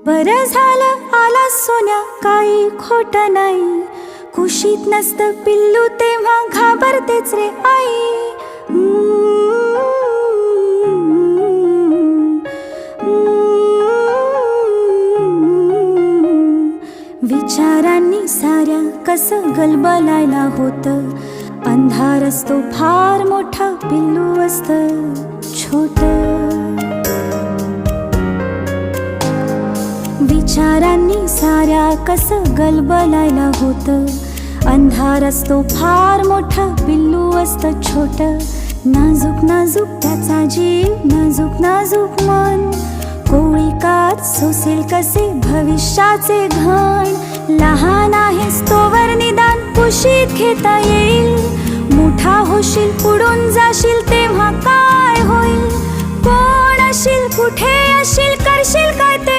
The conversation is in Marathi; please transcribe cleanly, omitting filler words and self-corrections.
बरं झालं आला सोन्या, काही खोट नाही. कुशीत नसतं पिल्लू तेव्हा घाबरतेच रे आई. विचारांनी साऱ्या कसं गलबलायला होतं. अंधार असतो फार मोठा, पिल्लू असतं छोट. विचारांनी साऱ्या कसं गलबलायला होतं. अंधार असतो फार मोठा, पिल्लू असतं छोट. नाजूक नाजूक त्याचा जीव, नाजूक नाजूक मन. कोळी कात सोसेल कसे भविष्याचे घण. लहान आहेस तोवर निदान कुशीत घेता येईल. मोठा होशील पुढून जाशील तेव्हा काय होईल. कोण अशील, कुठे अशील, करशील काय ते